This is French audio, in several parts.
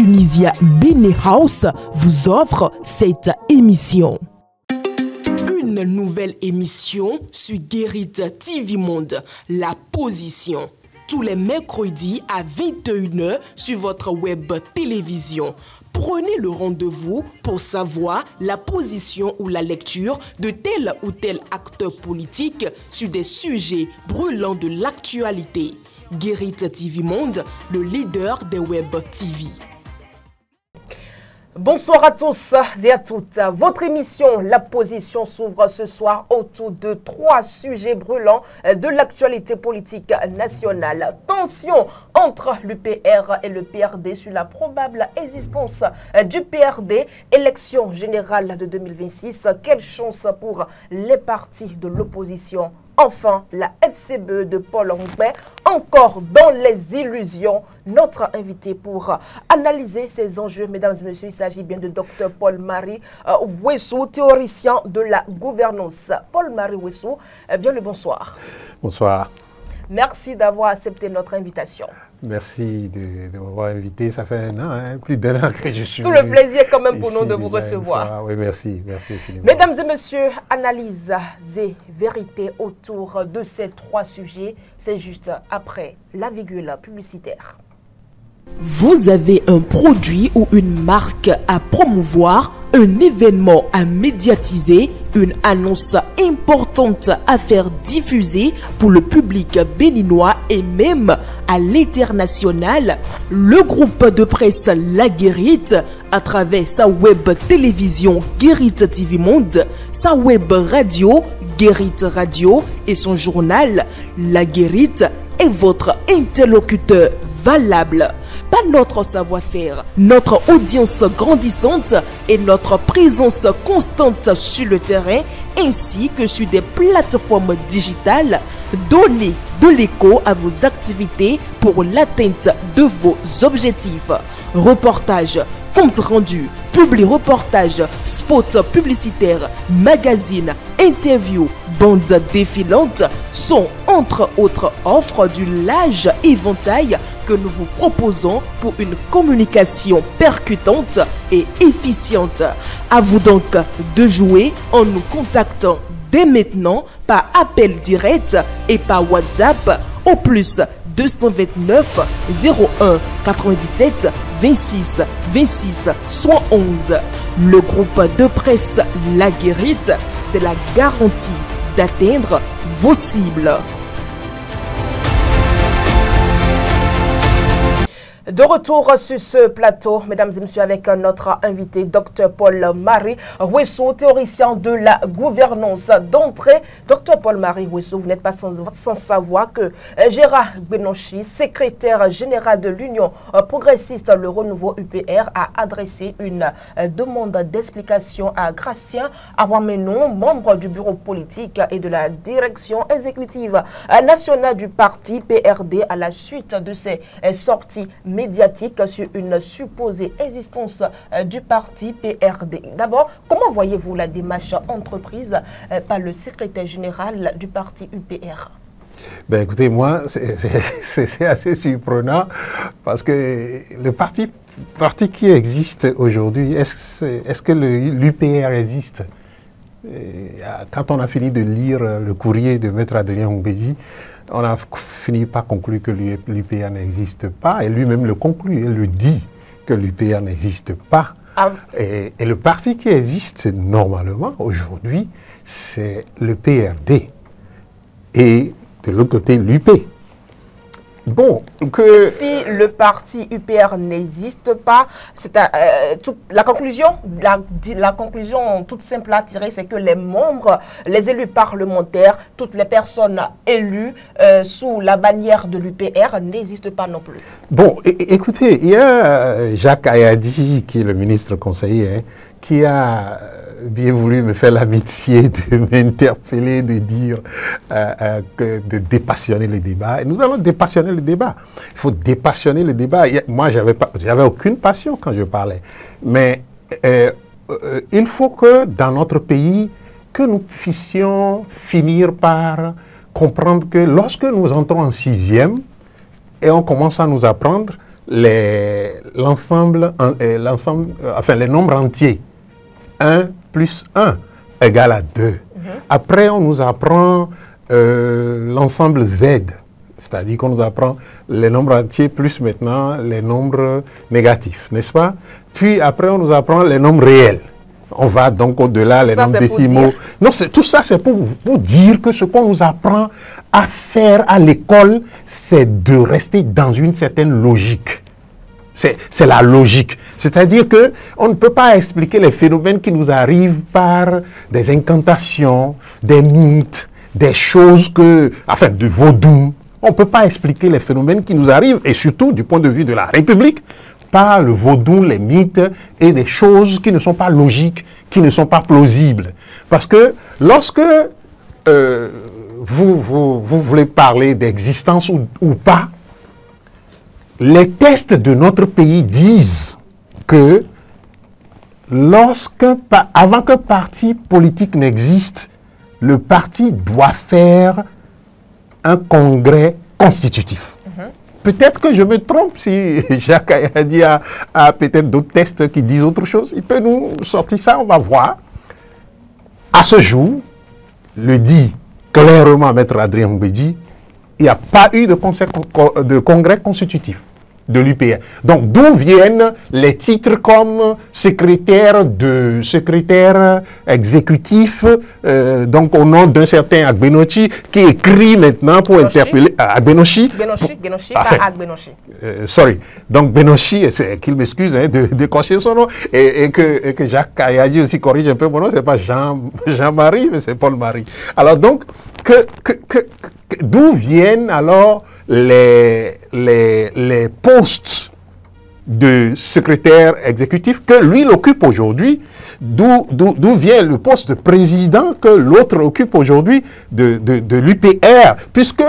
Tunisia Bene House vous offre cette émission. Une nouvelle émission sur Guérit TV Monde, La Position. Tous les mercredis à 21 h sur votre web télévision. Prenez le rendez-vous pour savoir la position ou la lecture de tel ou tel acteur politique sur des sujets brûlants de l'actualité. Guérit TV Monde, le leader des web TV. Bonsoir à tous et à toutes. Votre émission La Position s'ouvre ce soir autour de 3 sujets brûlants de l'actualité politique nationale. Tension entre l'UPR et le PRD sur la probable existence du PRD. Élection générale de 2026. Quelle chance pour les partis de l'opposition? Enfin, la FCBE de Paul Ngbé, encore dans les illusions. Notre invité pour analyser ces enjeux, mesdames et messieurs, il s'agit bien de Dr Paul-Marie Ouessou, théoricien de la gouvernance. Paul-Marie Ouessou, bien le bonsoir. Bonsoir. Merci d'avoir accepté notre invitation. Merci de m'avoir invité. Ça fait un an, plus d'un an que je suis. Tout le plaisir quand même pour nous de vous recevoir. Oui, merci. Merci infiniment. Mesdames et messieurs, analyse et vérité autour de ces 3 sujets. C'est juste après la virgule publicitaire. Vous avez un produit ou une marque à promouvoir, un événement à médiatiser, une annonce importante à faire diffuser pour le public béninois et même à l'international. Le groupe de presse La Guérit, à travers sa web télévision Guérit TV Monde, sa web radio Guérit Radio et son journal La Guérit est votre interlocuteur valable. Pas notre savoir-faire, notre audience grandissante et notre présence constante sur le terrain ainsi que sur des plateformes digitales, donnez de l'écho à vos activités pour l'atteinte de vos objectifs. Reportages, compte rendu, publi-reportage, spot publicitaire, magazine, interview, bande défilante sont entre autres offres du large éventail que nous vous proposons pour une communication percutante et efficiente. À vous donc de jouer en nous contactant dès maintenant par appel direct et par WhatsApp au plus 229 01 97 26 26 111. Le groupe de presse La Guérit, c'est la garantie d'atteindre vos cibles. De retour sur ce plateau, mesdames et messieurs, avec notre invité, Dr Paul-Marie Ouessou, théoricien de la gouvernance. D'entrée, Dr Paul-Marie Ouessou, vous n'êtes pas sans savoir que Gérard Benonchi, secrétaire général de l'Union progressiste Le Renouveau UPR, a adressé une demande d'explication à Gratien Awamenon, membre du bureau politique et de la direction exécutive nationale du parti PRD, à la suite de ces sorties médiatique sur une supposée existence du parti PRD. D'abord, comment voyez-vous la démarche entreprise par le secrétaire général du parti UPR? Ben écoutez, moi, c'est assez surprenant parce que le parti qui existe aujourd'hui, est-ce que l'UPR existe? Quand on a fini de lire le courrier de Maître Adrien Oumbeji, on a fini par conclure que l'UPR n'existe pas, et lui-même le conclut, il le dit que l'UPR n'existe pas. Et le parti qui existe normalement aujourd'hui, c'est le PRD, et de l'autre côté l'UP. Bon, si le parti UPR n'existe pas, c'est la conclusion toute simple à tirer, c'est que les membres, les élus parlementaires, toutes les personnes élues sous la bannière de l'UPR n'existent pas non plus. Bon, écoutez, il y a Jacques Ayadi, qui est le ministre conseiller, qui a bien voulu me faire l'amitié de m'interpeller, de dire, de dépassionner le débat. Et nous allons dépassionner le débat. Il faut dépassionner le débat. Moi, j'avais aucune passion quand je parlais. Mais il faut que dans notre pays, que nous puissions finir par comprendre que lorsque nous entrons en 6e et on commence à nous apprendre, l'ensemble, enfin les nombres entiers. 1 plus 1 égale à 2. Après, on nous apprend l'ensemble Z. C'est-à-dire qu'on nous apprend les nombres entiers plus maintenant les nombres négatifs, n'est-ce pas? Puis après, on nous apprend les nombres réels. On va donc au-delà, les nombres décimaux. Non, tout ça, c'est pour dire que ce qu'on nous apprend à faire à l'école, c'est de rester dans une certaine logique. C'est la logique. C'est-à-dire qu'on ne peut pas expliquer les phénomènes qui nous arrivent par des incantations, des mythes, des choses enfin, du vaudou. On ne peut pas expliquer les phénomènes qui nous arrivent, et surtout du point de vue de la République, par le vaudou, les mythes et des choses qui ne sont pas logiques, qui ne sont pas plausibles. Parce que lorsque vous voulez parler d'existence ou pas, les tests de notre pays disent que avant qu'un parti politique n'existe, le parti doit faire un congrès constitutif. Peut-être que je me trompe si Jacques Kayadi a peut-être d'autres tests qui disent autre chose. Il peut nous sortir ça, on va voir. À ce jour, le dit clairement Maître Adrien Mbedi, il n'y a pas eu de congrès constitutif de l'UPR. Donc, d'où viennent les titres comme secrétaire exécutif, donc au nom d'un certain Agbenochi, qui écrit maintenant pour interpeller Agbenochi. Gbenochi, pas Agbenochi. Sorry. Donc, Gbenochi, qu'il m'excuse de cocher son nom, et que Jacques Kayadi aussi corrige un peu mon nom, c'est pas Jean-Marie, mais c'est Paul-Marie. Alors, donc, d'où viennent alors les postes de secrétaire exécutif que lui occupe aujourd'hui, d'où vient le poste de président que l'autre occupe aujourd'hui de l'UPR, puisque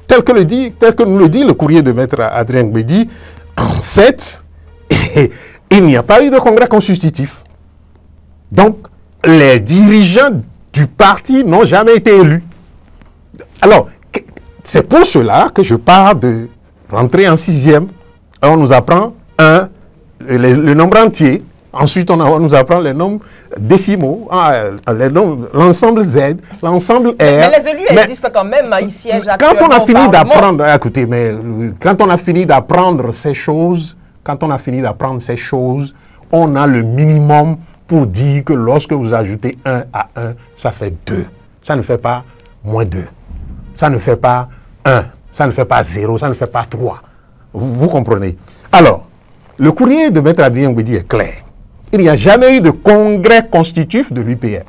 tel que nous le dit le courrier de Maître Adrien Mbedi, en fait, il n'y a pas eu de congrès constitutif. Donc, les dirigeants du parti n'ont jamais été élus. Alors, c'est pour cela que je parle de rentrer en 6e. On nous apprend le nombre entier. Ensuite, on nous apprend les nombres décimaux, l'ensemble Z, l'ensemble R. Mais les élus existent quand même, ils siègent actuellement. Quand on a fini d'apprendre, écoutez, mais quand on a fini d'apprendre ces choses, on a le minimum pour dire que lorsque vous ajoutez 1 à 1, ça fait 2. Ça ne fait pas moins 2. Ça ne fait pas 1, ça ne fait pas 0, ça ne fait pas 3. Vous comprenez? Alors, le courrier de Maître Adrien Mbedi est clair. Il n'y a jamais eu de congrès constitutif de l'UPR.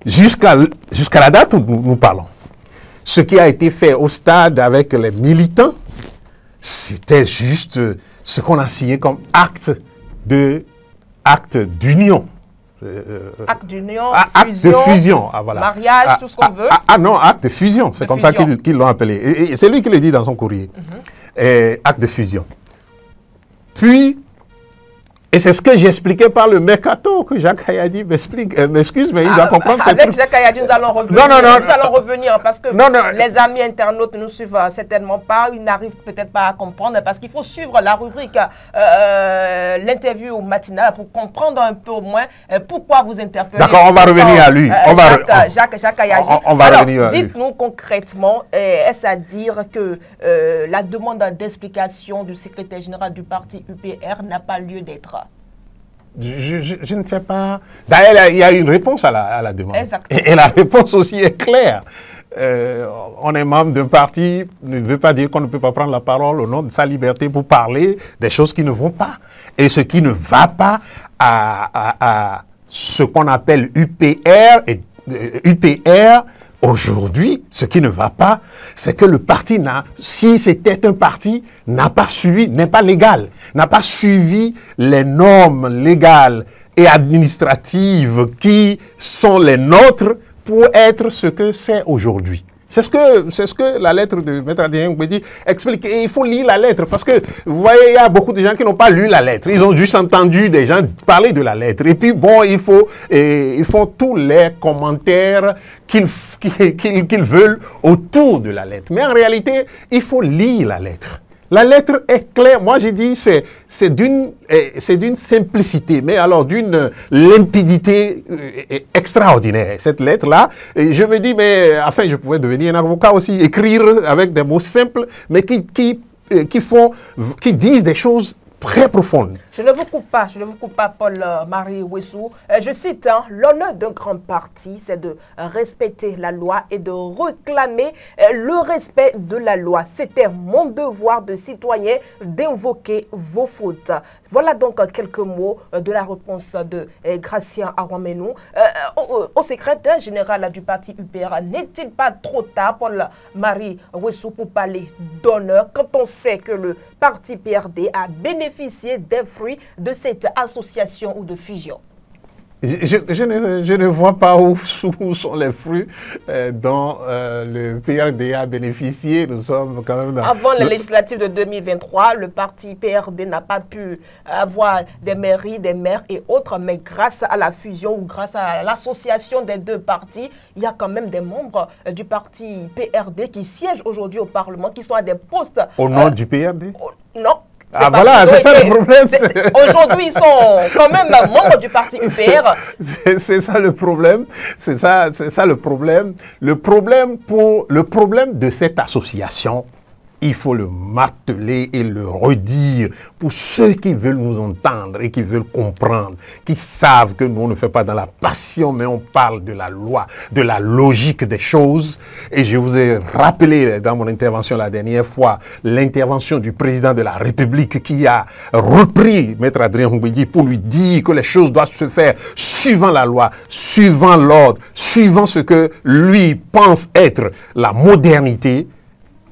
Jusqu'à la date où nous parlons. Ce qui a été fait au stade avec les militants, c'était juste ce qu'on a signé comme acte d'union. Acte d'union, acte de fusion, voilà. Mariage, tout ce qu'on veut. Non, acte de fusion, c'est comme ça qu'ils l'ont appelé. Et c'est lui qui le dit dans son courrier. Acte de fusion. Puis, et c'est ce que j'expliquais par le mercato que Jacques Kayadi m'excuse, mais il doit comprendre. Avec Jacques Kayadi, nous allons revenir. Nous allons revenir parce que les amis internautes ne nous suivent certainement pas. Ils n'arrivent peut-être pas à comprendre parce qu'il faut suivre la rubrique, l'interview matinale pour comprendre un peu au moins pourquoi vous interpellez. D'accord, on va revenir à lui. Jacques Kayadi. On va revenir à lui. Dites-nous concrètement, est-ce à dire que la demande d'explication du secrétaire général du parti UPR n'a pas lieu d'être? Je ne sais pas. D'ailleurs, il y a une réponse à la demande. Exactement. Et la réponse aussi est claire. On est membre d'un parti, ne veut pas dire qu'on ne peut pas prendre la parole au nom de sa liberté pour parler des choses qui ne vont pas. Et ce qui ne va pas à ce qu'on appelle UPR, aujourd'hui, ce qui ne va pas, c'est que le parti si c'était un parti, n'est pas légal, n'a pas suivi les normes légales et administratives qui sont les nôtres pour être ce que c'est aujourd'hui. C'est ce que la lettre de Maître Adrien Mbedi explique. Et il faut lire la lettre parce que, vous voyez, il y a beaucoup de gens qui n'ont pas lu la lettre. Ils ont juste entendu des gens parler de la lettre. Et puis, bon, ils font tous les commentaires qu'ils veulent autour de la lettre. Mais en réalité, il faut lire la lettre. La lettre est claire. Moi, j'ai dit c'est d'une simplicité, mais alors d'une limpidité extraordinaire. Cette lettre-là, je me dis, mais enfin, je pouvais devenir un avocat aussi, écrire avec des mots simples, mais qui disent des choses très profonde. Je ne vous coupe pas, Paul-Marie Ouessou. Je cite, hein, l'honneur d'un grand parti, c'est de respecter la loi et de réclamer le respect de la loi. C'était mon devoir de citoyen d'invoquer vos fautes. Voilà donc quelques mots de la réponse de Gratien Arouamenou. Au secrétaire général du parti UPR, n'est-il pas trop tard, Paul-Marie Ouessou, pour parler d'honneur quand on sait que le parti PRD a bénéficié des fruits de cette association ou de fusion? Je ne vois pas où sont les fruits dont le PRD a bénéficié. Nous sommes quand même dans... Avant les législatives de 2023, le parti PRD n'a pas pu avoir des mairies, des maires et autres, mais grâce à la fusion ou grâce à l'association des deux partis, il y a quand même des membres du parti PRD qui siègent aujourd'hui au Parlement, qui sont à des postes... Au nom du PRD? Non. Ah voilà, c'est ça le problème. Aujourd'hui, ils sont quand même membres du parti UPR. C'est ça le problème. C'est ça le problème. Le problème de cette association, il faut le marteler et le redire pour ceux qui veulent nous entendre et qui veulent comprendre, qui savent que nous, on ne fait pas dans la passion, mais on parle de la loi, de la logique des choses. Et je vous ai rappelé dans mon intervention la dernière fois, l'intervention du président de la République qui a repris Maître Adrien Humbidi pour lui dire que les choses doivent se faire suivant la loi, suivant l'ordre, suivant ce que lui pense être la modernité.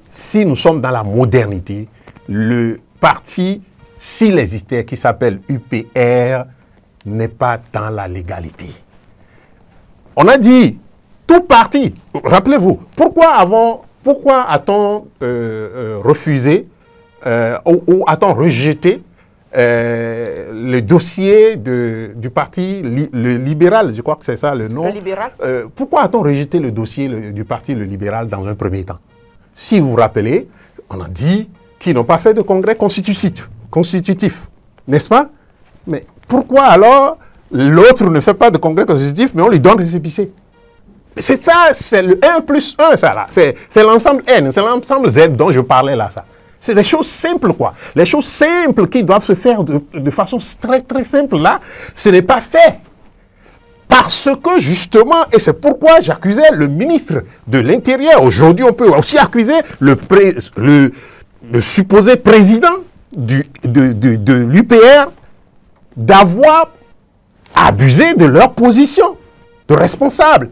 Si nous sommes dans la modernité, le parti, s'il existait, qui s'appelle UPR, n'est pas dans la légalité. On a dit, tout parti, rappelez-vous, pourquoi a-t-on refusé ou a-t-on rejeté le dossier du parti le libéral, je crois que c'est ça le nom. Le libéral. Pourquoi a-t-on rejeté le dossier du parti le libéral dans un premier temps? Si vous vous rappelez, on a dit qu'ils n'ont pas fait de congrès constitutif, n'est-ce pas? Mais pourquoi alors l'autre ne fait pas de congrès constitutif, mais on lui donne récépissé? C'est ça, c'est le 1 plus 1, ça là. C'est l'ensemble N, c'est l'ensemble Z dont je parlais là, ça. C'est des choses simples, quoi. Les choses simples qui doivent se faire de façon très, très simple, là, ce n'est pas fait. Parce que justement, et c'est pourquoi j'accusais le ministre de l'Intérieur. Aujourd'hui, on peut aussi accuser le supposé président de l'UPR d'avoir abusé de leur position de responsable.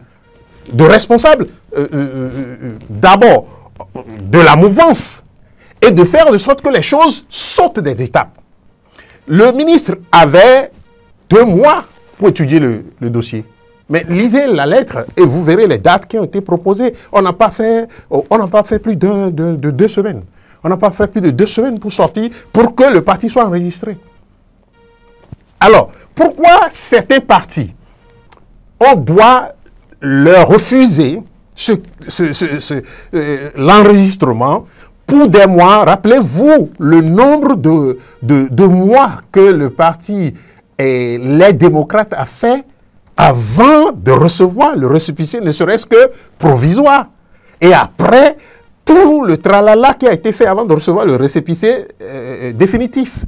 D'abord de la mouvance et de faire de sorte que les choses sautent des étapes. Le ministre avait 2 mois pour étudier le dossier. Mais lisez la lettre et vous verrez les dates qui ont été proposées. On n'a pas fait plus de 2 semaines. On n'a pas fait plus de 2 semaines pour sortir, pour que le parti soit enregistré. Alors, pourquoi certains partis, on doit leur refuser l'enregistrement pour des mois? Rappelez-vous le nombre de mois que le parti et les démocrates a fait avant de recevoir le récépissé, ne serait-ce que provisoire. Et après, tout le tralala qui a été fait avant de recevoir le récépissé définitif.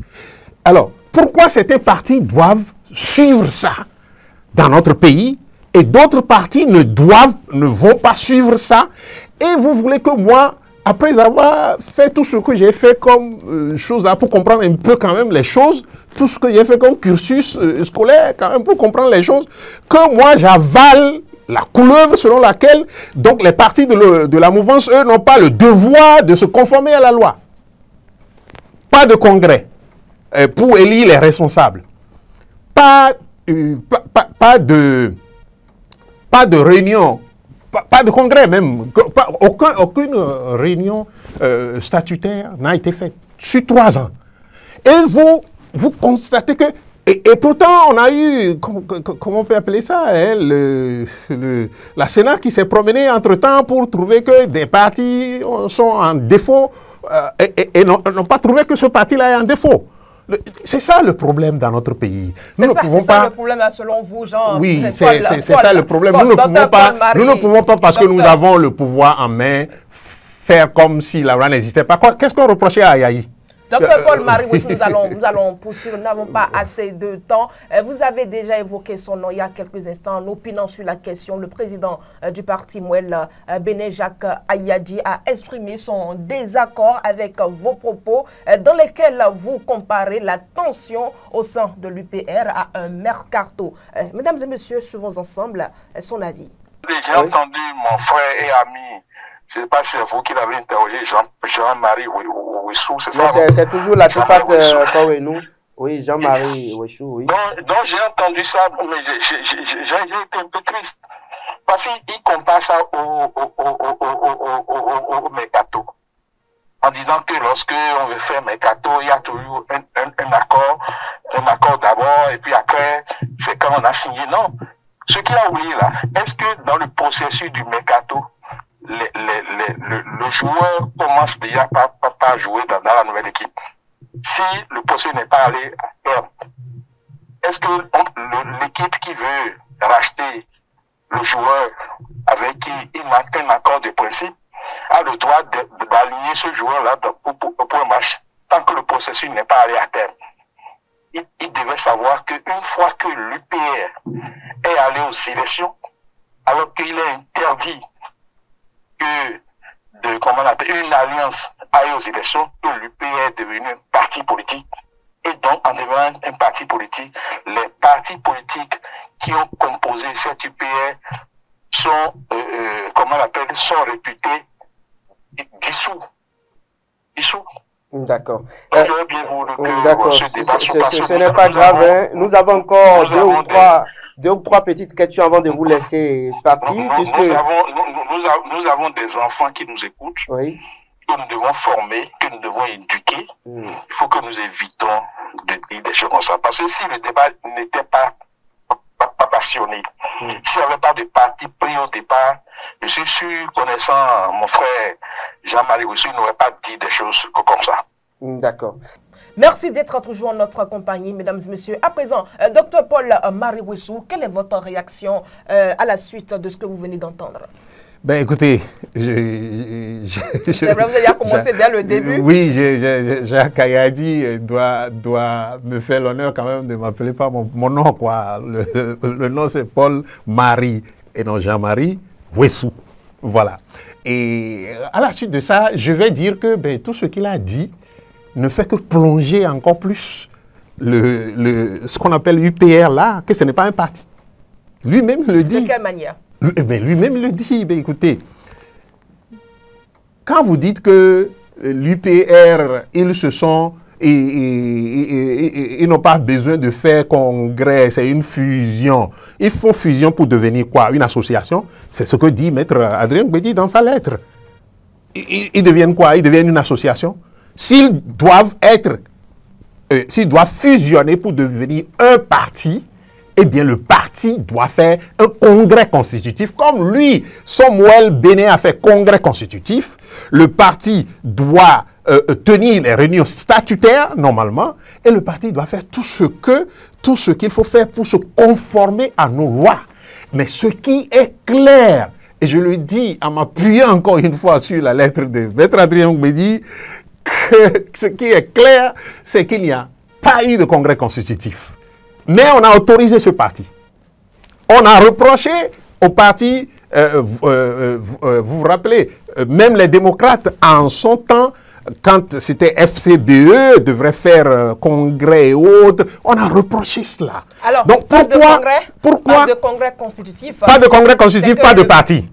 Alors, pourquoi certains partis doivent suivre ça dans notre pays et d'autres partis ne vont pas suivre ça? Et vous voulez que moi, après avoir fait tout ce que j'ai fait comme chose là, pour comprendre un peu quand même les choses, tout ce que j'ai fait comme cursus scolaire, quand même pour comprendre les choses, que moi j'avale la couleuvre selon laquelle donc les partis de la mouvance, eux, n'ont pas le devoir de se conformer à la loi. Pas de congrès pour élire les responsables. Pas de réunion. Pas de congrès même, aucune réunion statutaire n'a été faite sur 3 ans. Et vous constatez que, et pourtant on a eu, comment on peut appeler ça, hein, la Sénat qui s'est promenée entre-temps pour trouver que des partis sont en défaut et n'ont pas trouvé que ce parti-là est en défaut. C'est ça le problème dans notre pays. C'est ça le problème selon vous, Jean. Oui, c'est ça le problème. Nous ne pouvons pas, parce que nous avons le pouvoir en main, faire comme si la loi n'existait pas. Qu'est-ce qu'on reprochait à Yahi? Docteur Paul-Marie Wessou, nous allons poursuivre, nous n'avons pas assez de temps. Vous avez déjà évoqué son nom il y a quelques instants en opinant sur la question. Le président du parti Mouel, Béné Jacques Ayadi, a exprimé son désaccord avec vos propos dans lesquels vous comparez la tension au sein de l'UPR à un mercato. Mesdames et messieurs, suivons ensemble son avis. J'ai entendu mon frère et ami, je ne sais pas si c'est vous qui l'avez interrogé, Jean-Marie Wessou, c'est ça? C'est toujours la Tifat Kowenu. Oui, Jean-Marie Wessou, oui. Donc j'ai entendu ça, mais j'ai été un peu triste. Parce qu'il compare ça au mercato. En disant que lorsque on veut faire mercato, il y a toujours un accord d'abord, et puis après, c'est quand on a signé. Non. Ce qu'il a oublié là, est-ce que dans le processus du mercato, le joueur commence déjà par jouer dans la nouvelle équipe? Si le processus n'est pas allé à terme, est-ce que l'équipe qui veut racheter le joueur avec qui il manque un accord de principe a le droit d'aligner ce joueur-là pour un match tant que le processus n'est pas allé à terme? Il devait savoir qu'une fois que l'UPR est allé aux élections, alors qu'il est interdit une alliance aille aux élections, que l'UPR est devenu un parti politique. Et donc, en devenant un parti politique, les partis politiques qui ont composé cette UPR sont, sont réputés dissous. D'accord. J'aurais bien voulu que ce débat se passe. Ce n'est pas grave. Hein. Nous avons encore deux ou trois petites questions avant de vous laisser partir. Nous avons des enfants qui nous écoutent, oui, que nous devons former, que nous devons éduquer. Il faut que nous évitons de dire des choses comme ça. Parce que si le débat n'était pas passionné, s'il n'y avait pas de parti pris au départ, je suis sûr, connaissant mon frère Jean-Marie Wessou, il n'aurait pas dit des choses comme ça. D'accord. Merci d'être toujours en notre compagnie, mesdames et messieurs. À présent, Dr Paul-Marie Wessou, quelle est votre réaction à la suite de ce que vous venez d'entendre? Ben écoutez, c'est vrai, vous avez commencé dès le début. Oui, Jacques Ayadi doit me faire l'honneur quand même de m'appeler par mon nom, quoi. Le nom c'est Paul-Marie et non Jean-Marie Wessou. Voilà. Et à la suite de ça, je vais dire que tout ce qu'il a dit ne fait que plonger encore plus ce qu'on appelle l'UPR là, que ce n'est pas un parti. Lui-même le dit. De quelle manière? Lui-même le dit. Écoutez, quand vous dites que l'UPR, ils n'ont pas besoin de faire congrès, c'est une fusion. Ils font fusion pour devenir quoi? Une association? C'est ce que dit Maître Adrien Gbedi dans sa lettre. Ils deviennent quoi? Ils deviennent une association? S'ils doivent fusionner pour devenir un parti, eh bien le parti doit faire un congrès constitutif. Comme lui, Samuel Béné a fait congrès constitutif, le parti doit tenir les réunions statutaires, normalement, et le parti doit faire tout ce qu'il faut faire pour se conformer à nos lois. Mais ce qui est clair, et je le dis en m'appuyant encore une fois sur la lettre de Maître Adrien Gbedi, que ce qui est clair, c'est qu'il n'y a pas eu de congrès constitutif. Mais on a autorisé ce parti. On a reproché au parti, vous vous rappelez, même les démocrates en son temps, quand c'était FCBE, devrait faire congrès et autres, on a reproché cela. Alors, donc pas pourquoi pas de congrès constitutif. Pas de congrès constitutif, pas de parti.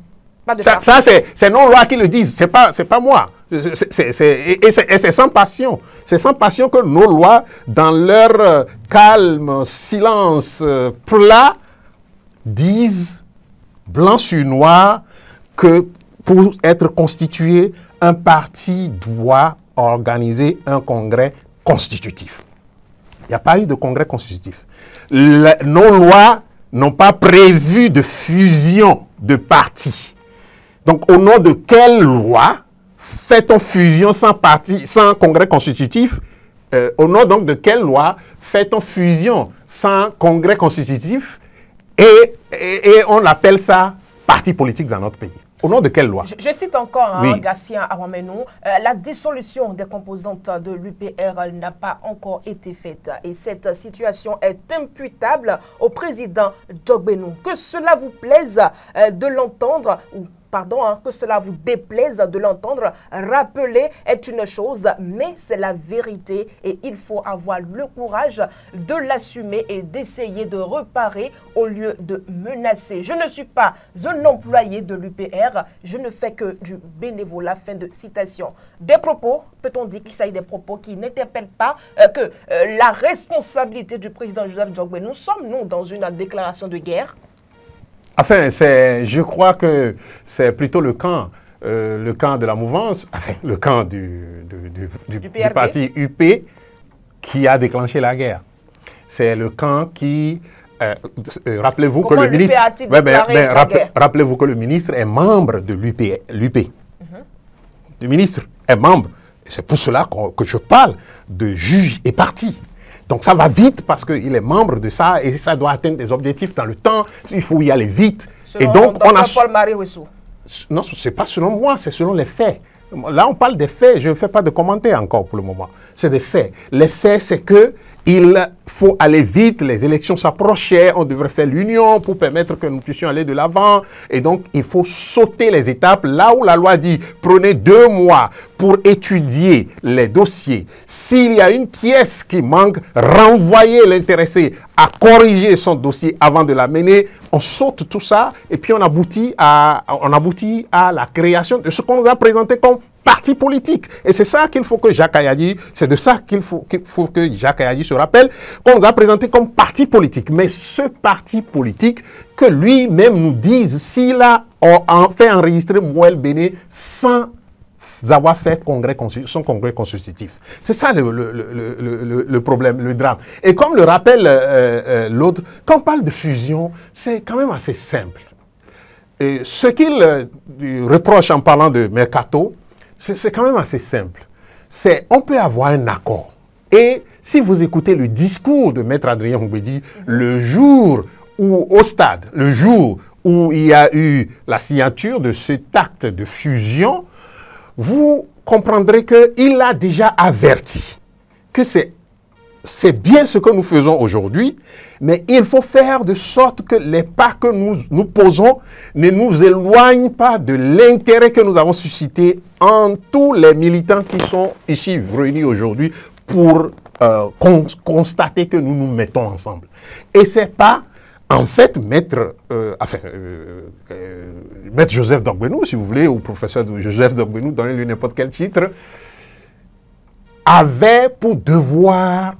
Ça c'est nos lois qui le disent, c'est pas moi. C'est sans passion. C'est sans passion que nos lois, dans leur calme, silence plat, disent blanc sur noir que pour être constitué, un parti doit organiser un congrès constitutif. Il n'y a pas eu de congrès constitutif. Nos lois n'ont pas prévu de fusion de partis. Donc, au nom de quelle loi fait-on fusion sans parti, sans congrès constitutif? Au nom donc de quelle loi fait-on fusion sans congrès constitutif et on appelle ça parti politique dans notre pays? Au nom de quelle loi? Je cite encore oui. Gatien Aouamenou. La dissolution des composantes de l'UPR n'a pas encore été faite. Et cette situation est imputable au président Djogbenou. Que cela vous plaise de l'entendre, ou pardon, que cela vous déplaise de l'entendre, rappeler est une chose, mais c'est la vérité et il faut avoir le courage de l'assumer et d'essayer de reparer au lieu de menacer. Je ne suis pas un employé de l'UPR, je ne fais que du bénévolat. Fin de citation. Des propos, peut-on dire qu'il s'agit des propos qui n'interpellent pas que la responsabilité du président Joseph Djogbenou? Sommes-nous dans une déclaration de guerre? Enfin, je crois que c'est plutôt le camp de la mouvance, enfin, le camp du parti UP qui a déclenché la guerre. C'est le camp qui... rappelez-vous que le ministre... rappelez-vous que le ministre est membre de l'UP. Le ministre est membre. C'est pour cela que je parle de juge et parti. Donc ça va vite parce qu'il est membre de ça et ça doit atteindre des objectifs dans le temps. Il faut y aller vite. Selon et donc on a... Paul-Marie Wessou. Non, ce n'est pas selon moi, c'est selon les faits. Là, on parle des faits, je ne fais pas de commentaires encore pour le moment. C'est des faits. Les faits, c'est qu'il faut aller vite, les élections s'approchaient, on devrait faire l'union pour permettre que nous puissions aller de l'avant. Et donc, il faut sauter les étapes. Là où la loi dit, prenez 2 mois pour étudier les dossiers. S'il y a une pièce qui manque, renvoyez l'intéressé à corriger son dossier avant de l'amener. On saute tout ça et puis on aboutit à la création de ce qu'on nous a présenté comme parti politique. Et c'est ça qu'il faut que Jacques Ayadi, c'est de ça qu'il faut que Jacques Ayadi se rappelle, qu'on nous a présenté comme parti politique. Mais ce parti politique, que lui-même nous dise s'il a fait enregistrer Mouel Béné sans avoir fait son congrès constitutif. C'est ça le problème, le drame. Et comme le rappelle l'autre, quand on parle de fusion, c'est quand même assez simple. Et ce qu'il reproche en parlant de Mercato, c'est quand même assez simple. On peut avoir un accord. Et si vous écoutez le discours de Maître Adrien Mbedi, le jour où, au stade, le jour où il y a eu la signature de cet acte de fusion, vous comprendrez qu'il a déjà averti que c'est bien ce que nous faisons aujourd'hui, mais il faut faire de sorte que les pas que nous posons ne nous éloignent pas de l'intérêt que nous avons suscité en tous les militants qui sont ici réunis aujourd'hui pour constater que nous nous mettons ensemble. Et c'est pas, en fait, Maître Joseph Djogbenou, si vous voulez, ou professeur Joseph Djogbenou, donnez-lui n'importe quel titre, avait pour devoir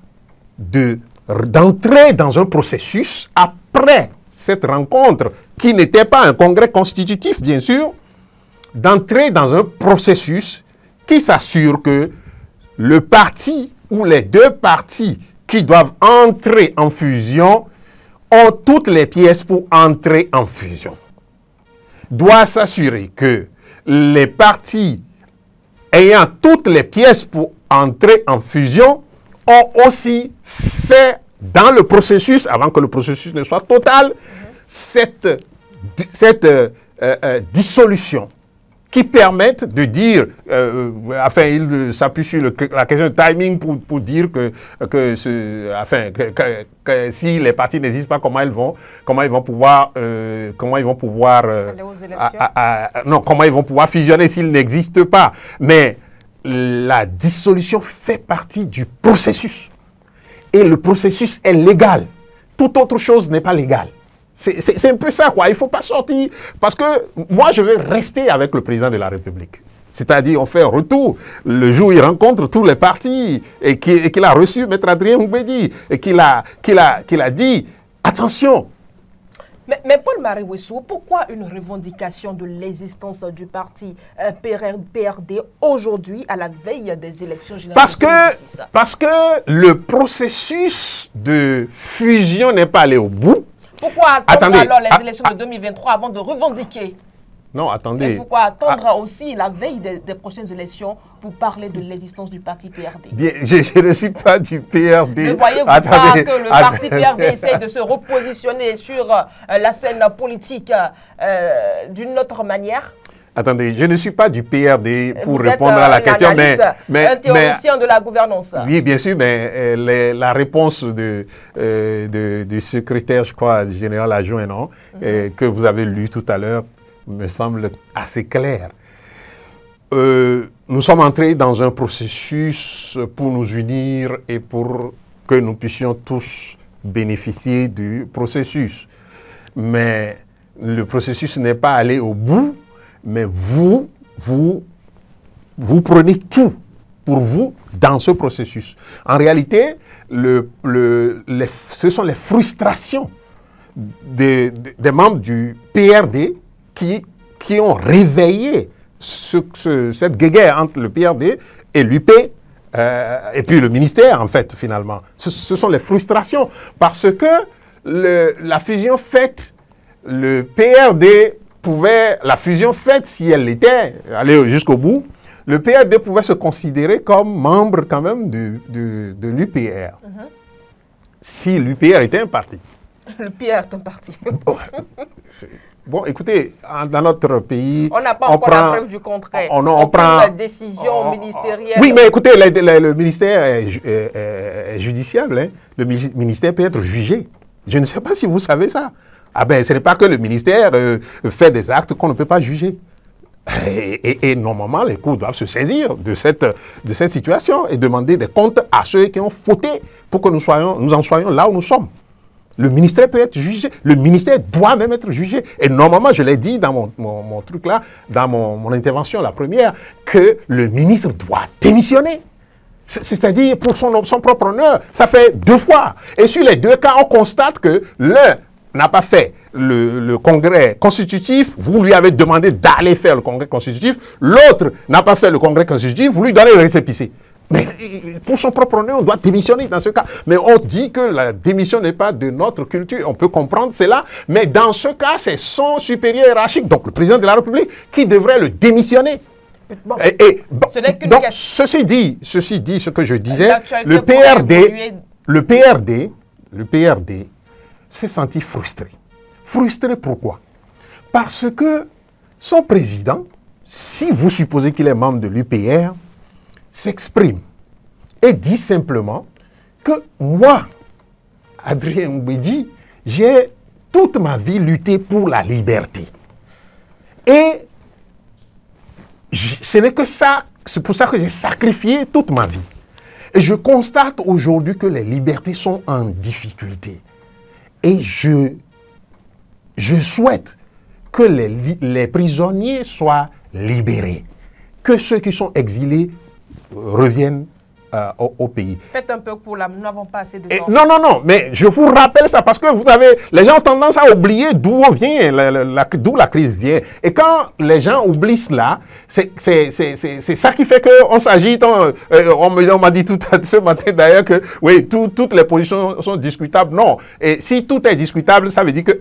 d'entrer dans un processus après cette rencontre, qui n'était pas un congrès constitutif, bien sûr, d'entrer dans un processus qui s'assure que le parti ou les 2 partis qui doivent entrer en fusion ont toutes les pièces pour entrer en fusion. Doit s'assurer que les partis ayant toutes les pièces pour entrer en fusion ont aussi fait dans le processus, avant que le processus ne soit total, cette dissolution qui permette de dire, il s'appuie sur la question de timing pour dire que si les partis n'existent pas, comment ils vont pouvoir fusionner s'ils n'existent pas. Mais la dissolution fait partie du processus. Et le processus est légal. Toute autre chose n'est pas légale. C'est un peu ça, quoi. Il ne faut pas sortir. Parce que moi, je vais rester avec le président de la République. C'est-à-dire, on fait un retour le jour où il rencontre tous les partis et qu'il a reçu Maître Adrien Mbedi et qu'il a dit, attention. Mais Paul-Marie Wessou, pourquoi une revendication de l'existence du parti PRD aujourd'hui à la veille des élections générales? Parce que le processus de fusion n'est pas allé au bout. Pourquoi attendre alors les élections de 2023 avant de revendiquer? Non, attendez. Et pourquoi attendre aussi la veille des prochaines élections pour parler de l'existence du parti PRD? Bien, je ne suis pas du PRD. Ne voyez-vous pas que le parti PRD essaie de se repositionner sur la scène politique d'une autre manière? Attendez, je ne suis pas du PRD pour répondre à la question, mais un théoricien de la gouvernance. Oui, bien sûr, mais la réponse du secrétaire, je crois, général adjoint, non, que vous avez lu tout à l'heure, me semble assez claire. Nous sommes entrés dans un processus pour nous unir et pour que nous puissions tous bénéficier du processus. Mais le processus n'est pas allé au bout. Mais vous prenez tout pour vous dans ce processus. En réalité, ce sont les frustrations des membres du PRD qui ont réveillé cette guéguerre entre le PRD et l'UP, et puis le ministère, en fait, finalement. Ce sont les frustrations. Parce que la fusion faite, le PRD la fusion faite, si elle était allée jusqu'au bout, le PRD pouvait se considérer comme membre quand même de l'UPR. Si l'UPR était un parti. Le PR est un parti. Bon, écoutez, dans notre pays... On n'a pas encore la preuve du contraire. On prend la décision ministérielle. Oui, mais écoutez, le ministère est judiciable. Hein. Le ministère peut être jugé. Je ne sais pas si vous savez ça. Ah ben, ce n'est pas que le ministère fait des actes qu'on ne peut pas juger. Et normalement, les cours doivent se saisir de cette situation et demander des comptes à ceux qui ont fauté pour que nous en soyons là où nous sommes. Le ministère peut être jugé, le ministère doit même être jugé. Et normalement, je l'ai dit dans mon truc là, dans mon intervention, la première, que le ministre doit démissionner. C'est-à-dire pour son propre honneur. Ça fait 2 fois. Et sur les 2 cas, on constate que l'un n'a pas fait le congrès constitutif, vous lui avez demandé d'aller faire le congrès constitutif, l'autre n'a pas fait le congrès constitutif, vous lui donnez le récépissé. Mais pour son propre honneur, on doit démissionner dans ce cas. Mais on dit que la démission n'est pas de notre culture, on peut comprendre cela, mais dans ce cas, c'est son supérieur hiérarchique, donc le président de la République, qui devrait le démissionner. Bon, donc, ceci dit, ce que je disais, le PRD s'est senti frustré. Frustré pourquoi? Parce que son président, si vous supposez qu'il est membre de l'UPR, s'exprime et dit simplement que moi, Adrien Mbedi, j'ai toute ma vie lutté pour la liberté. Et ce n'est que ça, c'est pour ça que j'ai sacrifié toute ma vie. Et je constate aujourd'hui que les libertés sont en difficulté. Et je souhaite que les prisonniers soient libérés, que ceux qui sont exilés reviennent au pays. Faites un peu pour nous n'avons pas assez de temps. Non, mais je vous rappelle ça parce que les gens ont tendance à oublier d'où on vient, d'où la crise vient. Et quand les gens oublient cela, c'est ça qui fait qu'on s'agite. On m'a dit ce matin d'ailleurs que oui, toutes les positions sont discutables. Non, et si tout est discutable, ça veut dire que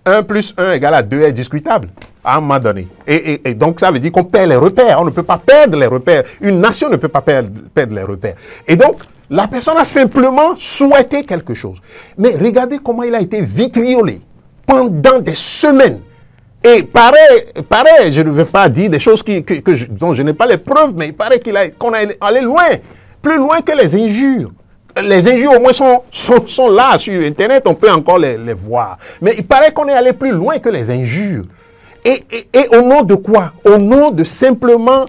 1 plus 1 égale à 2 est discutable à un moment donné. Et donc, ça veut dire qu'on perd les repères. On ne peut pas perdre les repères. Une nation ne peut pas perdre les repères. Et donc, la personne a simplement souhaité quelque chose. Mais regardez comment il a été vitriolé pendant des semaines. Et pareil, je ne vais pas dire des choses dont je n'ai pas les preuves, mais il paraît qu'on est allé loin, plus loin que les injures. Les injures, au moins, sont là sur Internet, on peut encore les voir. Mais il paraît qu'on est allé plus loin que les injures. Et au nom de quoi? Au nom de simplement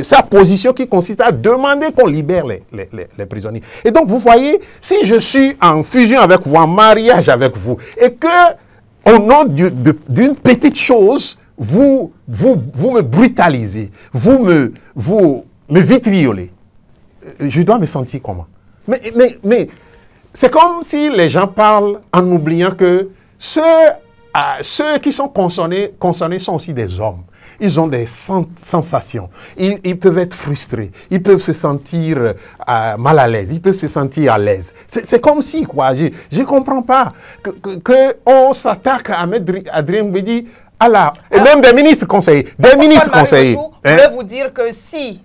sa position qui consiste à demander qu'on libère les prisonniers. Et donc, vous voyez, si je suis en fusion avec vous, en mariage avec vous, et que, au nom d'une petite chose, vous me brutalisez, vous me vitriolez, je dois me sentir comment? Mais c'est comme si les gens parlent en oubliant que ceux qui sont concernés sont aussi des hommes. Ils ont des sensations. Ils peuvent être frustrés. Ils peuvent se sentir mal à l'aise. Ils peuvent se sentir à l'aise. C'est comme si, quoi. Je ne comprends pas qu'on s'attaque à Adrien Mbedi Et même des ministres conseillers. Des ministres conseillers. Je vais vous dire que si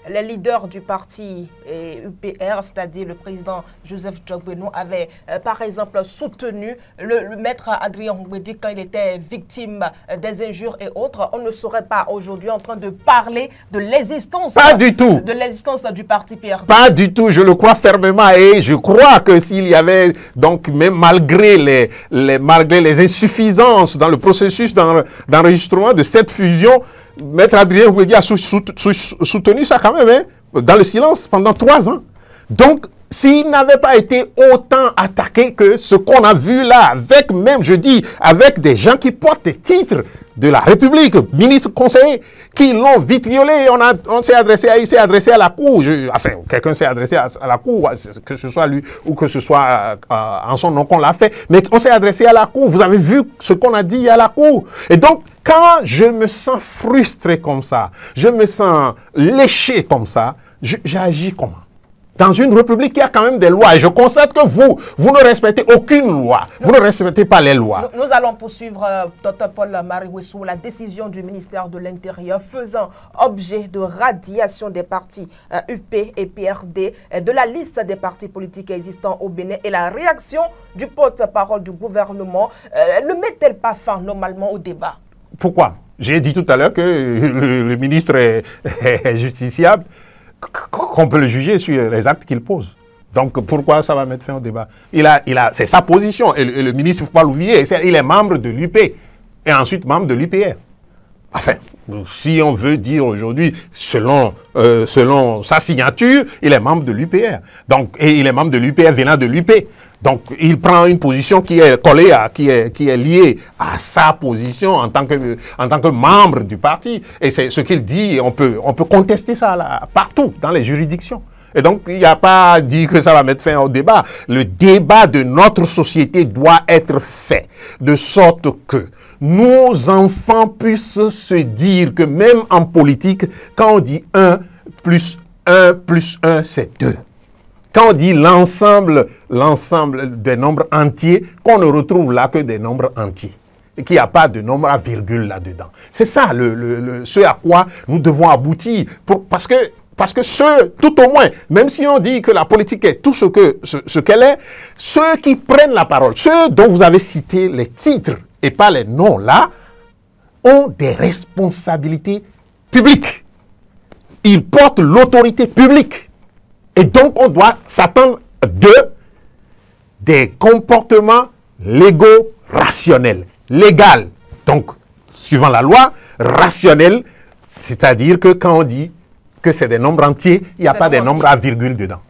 les leaders du parti UPR, c'est-à-dire le président Joseph Djogbenou, avait par exemple soutenu le maître Adrien Ngwedi quand il était victime des injures et autres, on ne serait pas aujourd'hui en train de parler de l'existence. Pas du tout. De l'existence du parti PRD. Pas du tout, je le crois fermement et je crois que s'il y avait donc même malgré les insuffisances dans le processus d'enregistrement de cette fusion, Maître Adrien Ngwedi a soutenu ça quand même, hein, dans le silence pendant 3 ans. Donc, s'il n'avait pas été autant attaqué que ce qu'on a vu là, avec même, je dis, avec des gens qui portent des titres de la République, ministres conseillers, qui l'ont vitriolé, il s'est adressé à la Cour, enfin, quelqu'un s'est adressé à la Cour, que ce soit lui ou que ce soit en son nom qu'on l'a fait, mais on s'est adressé à la Cour, vous avez vu ce qu'on a dit à la Cour. Et donc, quand je me sens frustré comme ça, je me sens léché comme ça, j'agis comment? Dans une république qui a quand même des lois. Et je constate que vous ne respectez aucune loi. Vous ne respectez pas les lois. Nous allons poursuivre, Dr Paul Mariwessou, la décision du ministère de l'Intérieur faisant objet de radiation des partis UP et PRD de la liste des partis politiques existants au Bénin et la réaction du porte-parole du gouvernement. Ne met-elle pas fin normalement au débat? Pourquoi? J'ai dit tout à l'heure que le ministre est justiciable, qu'on peut le juger sur les actes qu'il pose. Donc, pourquoi ça va mettre fin au débat? C'est sa position. Et le ministre, il ne faut pas l'oublier, il est membre de l'UP et ensuite membre de l'UPR. Enfin, si on veut dire aujourd'hui, selon sa signature, il est membre de l'UPR. Donc, et il est membre de l'UPR venant de l'UP. Donc, il prend une position qui est collée, qui est liée à sa position en tant que membre du parti. Et c'est ce qu'il dit, et on peut contester ça là, partout, dans les juridictions. Et donc, il n'y a pas à dire que ça va mettre fin au débat. Le débat de notre société doit être fait de sorte que nos enfants puissent se dire que même en politique, quand on dit 1 plus 1 plus 1, c'est 2. Quand on dit l'ensemble des nombres entiers, qu'on ne retrouve là que des nombres entiers. Et qu'il n'y a pas de nombre à virgule là-dedans. C'est ça ce à quoi nous devons aboutir. Parce que tout au moins, même si on dit que la politique est tout ce qu'elle est, ceux qui prennent la parole, ceux dont vous avez cité les titres et pas les noms là, ont des responsabilités publiques. Ils portent l'autorité publique. Et donc, on doit s'attendre des comportements légaux rationnels. Légal, donc, suivant la loi, rationnel, c'est-à-dire que quand on dit que c'est des nombres entiers, il n'y a pas des nombres à virgule dedans.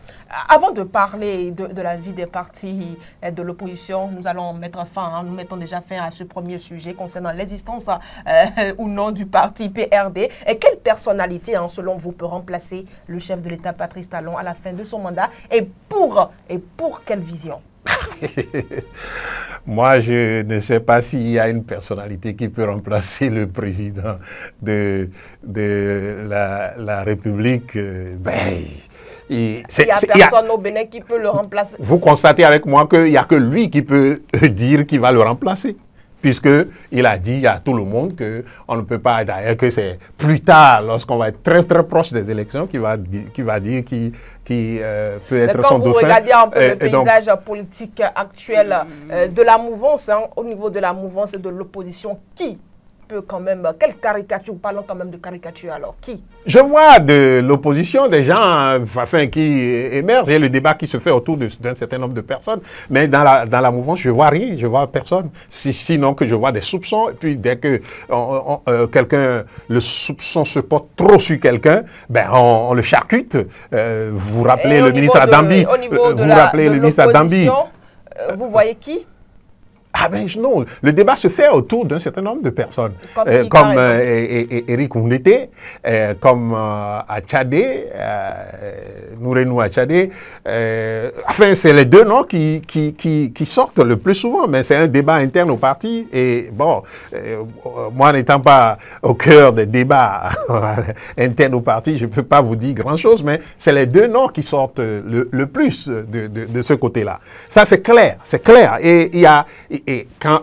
Avant de parler de la vie des partis de l'opposition, nous allons mettre fin, nous mettons déjà fin à ce premier sujet concernant l'existence ou non du parti PRD. Et quelle personnalité, selon vous, peut remplacer le chef de l'État, Patrice Talon, à la fin de son mandat et pour quelle vision? Moi, je ne sais pas s'il y a une personnalité qui peut remplacer le président de la République. Il n'y a personne au Bénin qui peut le remplacer. Vous constatez avec moi qu'il n'y a que lui qui peut dire qu'il va le remplacer. Puisqu'il a dit à tout le monde qu'on ne peut pas, d'ailleurs que c'est plus tard, lorsqu'on va être très très proche des élections, qu'il va dire qui peut être son dauphin. Quand vous regardez un peu le paysage politique actuel de la mouvance, au niveau de la mouvance et de l'opposition, qui peut quand même, quelle caricature, parlons quand même de caricature alors, qui? Je vois de l'opposition des gens qui émergent, et le débat qui se fait autour d'un certain nombre de personnes, mais dans la mouvance, je vois rien, je vois personne, sinon que je vois des soupçons, et puis dès que le soupçon se porte trop sur quelqu'un, on le charcute. Vous rappelez le ministre Adambi, vous voyez qui? Ah ben non, le débat se fait autour d'un certain nombre de personnes, comme Éric Ounglete, comme Achadé, Nourenou Achadé. Enfin, c'est les deux noms qui sortent le plus souvent, mais c'est un débat interne au parti. Et bon, moi n'étant pas au cœur des débats internes au parti, je ne peux pas vous dire grand-chose, mais c'est les deux noms qui sortent le plus de ce côté-là. Ça, c'est clair, c'est clair. Et il et quand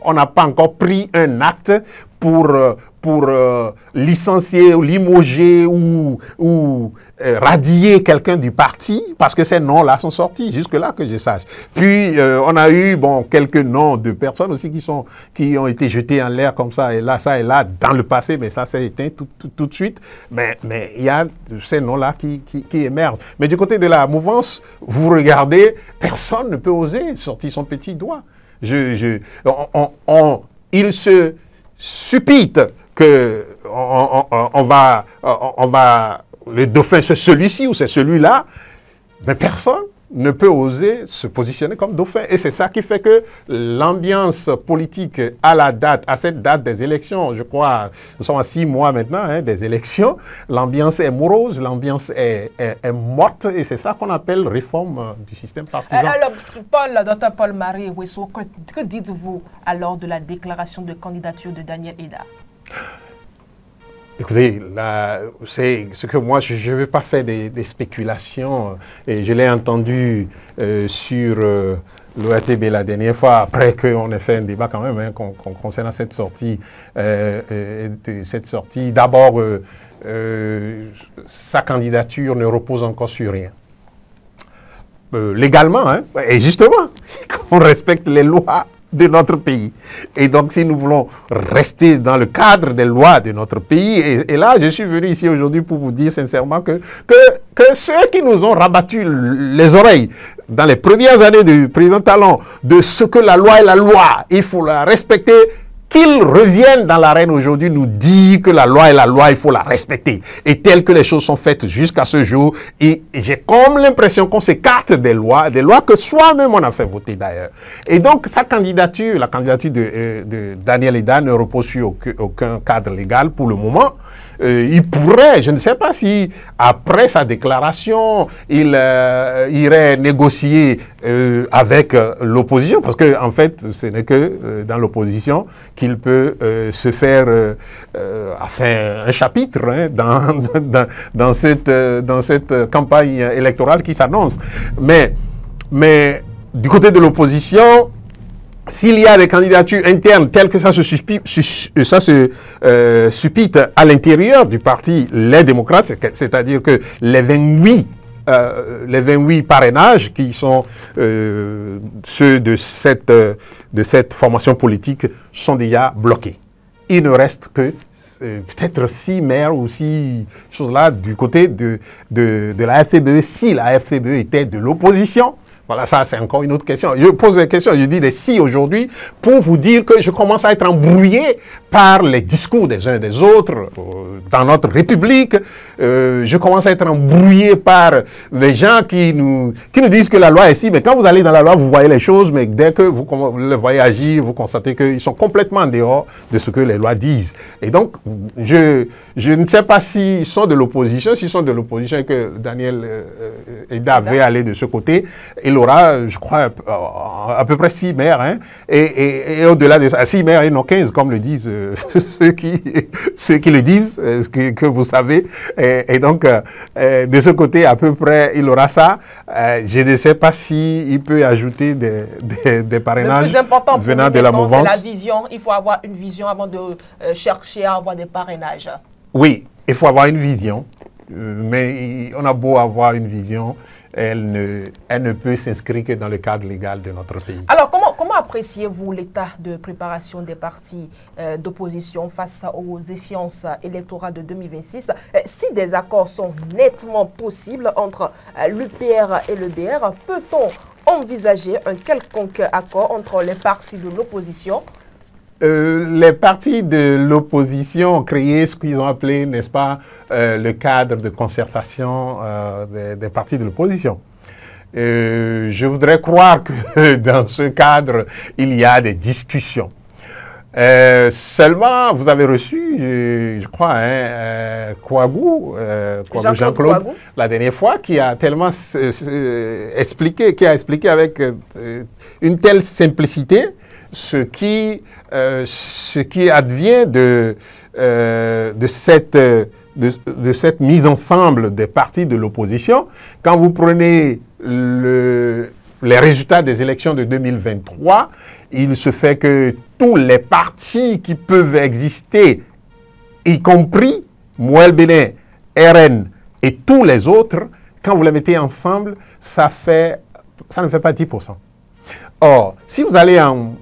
on n'a pas encore pris un acte pour licencier ou limoger ou radier quelqu'un du parti, parce que ces noms-là sont sortis, jusque-là que je sache. Puis, on a eu quelques noms de personnes aussi qui ont été jetés en l'air comme ça et là, dans le passé, mais ça s'est éteint tout de suite. Mais il y a ces noms-là qui émergent. Mais du côté de la mouvance, vous regardez, personne ne peut oser sortir son petit doigt. Il se suppute que le dauphin c'est celui-ci ou c'est celui-là, mais personne ne peut oser se positionner comme dauphin. Et c'est ça qui fait que l'ambiance politique à cette date des élections, je crois, nous sommes à 6 mois maintenant des élections, l'ambiance est morose, l'ambiance est morte, et c'est ça qu'on appelle réforme du système partisan. Alors, Dr Paul-Marie Ouesso, que dites-vous alors de la déclaration de candidature de Daniel Eda? Écoutez, c'est ce que moi, je ne vais pas faire des spéculations. Et je l'ai entendu sur l'ORTB la dernière fois, après qu'on ait fait un débat quand même concernant cette sortie. D'abord, sa candidature ne repose encore sur rien. Légalement, et justement, qu'on respecte les lois de notre pays. Et donc, si nous voulons rester dans le cadre des lois de notre pays, et là, je suis venu ici aujourd'hui pour vous dire sincèrement que ceux qui nous ont rabattu les oreilles dans les premières années du président Talon, de ce que la loi est la loi, il faut la respecter, qu'ils reviennent dans l'arène aujourd'hui nous dire que la loi est la loi, il faut la respecter. Et telles que les choses sont faites jusqu'à ce jour, et j'ai comme l'impression qu'on s'écarte des lois que soi-même on a fait voter d'ailleurs. Et donc sa candidature, la candidature de Daniel Eda ne repose sur aucun cadre légal pour le moment. Il pourrait, je ne sais pas si après sa déclaration, il irait négocier avec l'opposition, parce que en fait, ce n'est que dans l'opposition qu'il peut se faire un chapitre dans cette campagne électorale qui s'annonce. Mais du côté de l'opposition, s'il y a des candidatures internes telles que ça se suppite à l'intérieur du parti Les Démocrates, c'est-à-dire que les 28 parrainages qui sont ceux de cette formation politique sont déjà bloqués. Il ne reste que peut-être 6 maires ou 6 choses-là du côté de la FCBE, si la FCBE était de l'opposition. Voilà, ça c'est encore une autre question. Je pose des questions, je dis des si aujourd'hui pour vous dire que je commence à être embrouillé par les discours des uns et des autres dans notre République. Je commence à être embrouillé par les gens qui nous disent que la loi est si, mais quand vous allez dans la loi, vous voyez les choses, mais dès que vous les voyez agir, vous constatez qu'ils sont complètement en dehors de ce que les lois disent. Et donc, je ne sais pas s'ils sont de l'opposition, et que Daniel Eda veut aller de ce côté. Il aura, je crois, à peu près 6 maires, et au-delà de ça, 6 maires et non 15, comme le disent ceux qui le disent, que vous savez. Et donc, de ce côté, à peu près, il aura ça. Je ne sais pas s'il peut ajouter des parrainages le plus important venant de la mouvance. C'est la vision. Il faut avoir une vision avant de chercher à avoir des parrainages. Oui, il faut avoir une vision. Mais on a beau avoir une vision, elle ne peut s'inscrire que dans le cadre légal de notre pays. Alors, comment appréciez-vous l'état de préparation des partis d'opposition face aux échéances électorales de 2026? Si des accords sont nettement possibles entre l'UPR et le BR, peut-on envisager un quelconque accord entre les partis de l'opposition? Les partis de l'opposition ont créé ce qu'ils ont appelé, n'est-ce pas, le cadre de concertation des partis de l'opposition. Je voudrais croire que dans ce cadre, il y a des discussions. Seulement, vous avez reçu, je crois, Kouagou, Jean-Claude, la dernière fois, qui a tellement expliqué avec une telle simplicité ce qui advient de cette mise ensemble des partis de l'opposition. Quand vous prenez les résultats des élections de 2023, il se fait que tous les partis qui peuvent exister, y compris Moël Bénin, RN et tous les autres, quand vous les mettez ensemble, ça ne fait pas 10%. Or, si vous allez en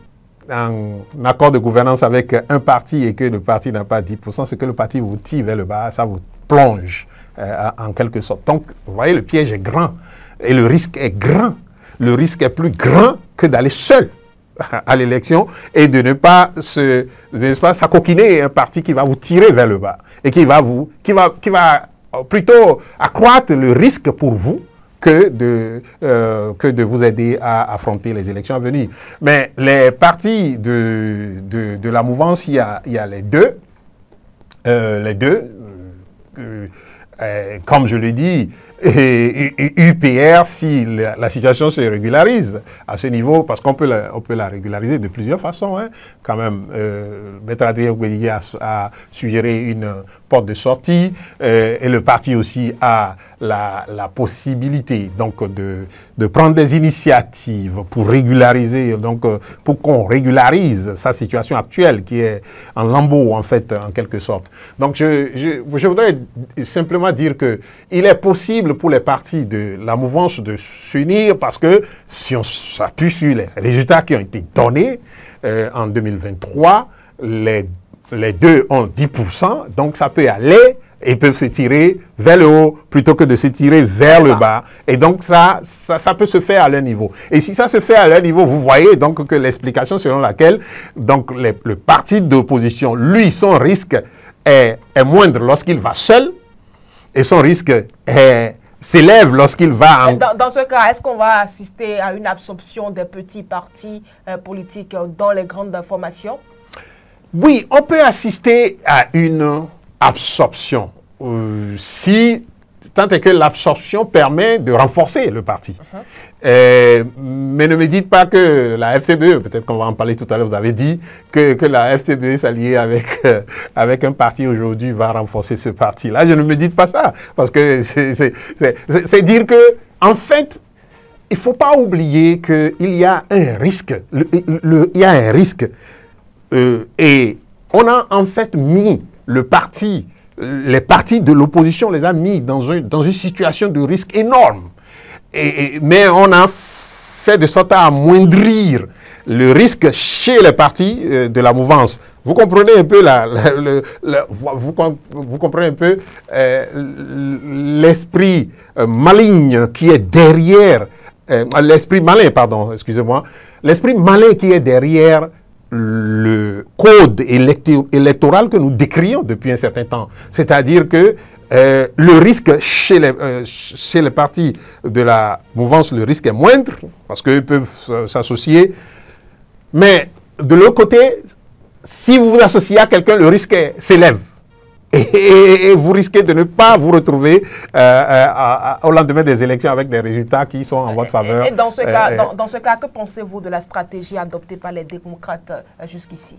accord de gouvernance avec un parti et que le parti n'a pas 10%, c'est que le parti vous tire vers le bas, ça vous plonge en quelque sorte. Donc, vous voyez, le piège est grand et le risque est grand. Le risque est plus grand que d'aller seul à l'élection et de ne pas s'acoquiner un parti qui va vous tirer vers le bas et qui va plutôt accroître le risque pour vous que de vous aider à affronter les élections à venir. Mais les partis de la mouvance, il y a les deux. Comme je l'ai dit, UPR, si la situation se régularise à ce niveau, parce qu'on peut la régulariser de plusieurs façons, hein, quand même. Maître Adrien Gouédié a suggéré une porte de sortie et le parti aussi a la possibilité donc de prendre des initiatives pour régulariser, donc pour qu'on régularise sa situation actuelle qui est en lambeaux en fait, en quelque sorte. Donc je voudrais simplement dire que il est possible pour les partis de la mouvance de s'unir parce que si on s'appuie sur les résultats qui ont été donnés en 2023, les deux ont 10%, donc ça peut aller et peuvent se tirer vers le haut plutôt que de se tirer vers le bas. Et donc ça peut se faire à leur niveau. Et si ça se fait à leur niveau, vous voyez donc que l'explication selon laquelle donc le parti d'opposition, lui, son risque est moindre lorsqu'il va seul et son risque s'élève lorsqu'il va en... Dans ce cas, est-ce qu'on va assister à une absorption des petits partis politiques dans les grandes formations? Oui, on peut assister à une absorption. Tant est que l'absorption permet de renforcer le parti. Mais ne me dites pas que la FCBE, peut-être qu'on va en parler tout à l'heure, vous avez dit que la FCBE s'allier avec un parti aujourd'hui va renforcer ce parti-là. Je ne me dites pas ça, parce que c'est dire que, en fait, il ne faut pas oublier qu'il y a un risque. Il y a un risque. Et on a en fait mis les partis de l'opposition les a mis dans une situation de risque énorme. Mais on a fait de sorte à amoindrir le risque chez les partis de la mouvance. Vous comprenez un peu vous comprenez un peu l'esprit maligne qui est derrière, l'esprit malin, pardon, excusez-moi, l'esprit malin qui est derrière le code électoral que nous décrions depuis un certain temps. C'est-à-dire que le risque chez les partis de la mouvance, le risque est moindre, parce qu'ils peuvent s'associer. Mais de l'autre côté, si vous vous associez à quelqu'un, le risque s'élève. Et vous risquez de ne pas vous retrouver au lendemain des élections avec des résultats qui sont en votre faveur. Et dans ce cas, que pensez-vous de la stratégie adoptée par les démocrates jusqu'ici?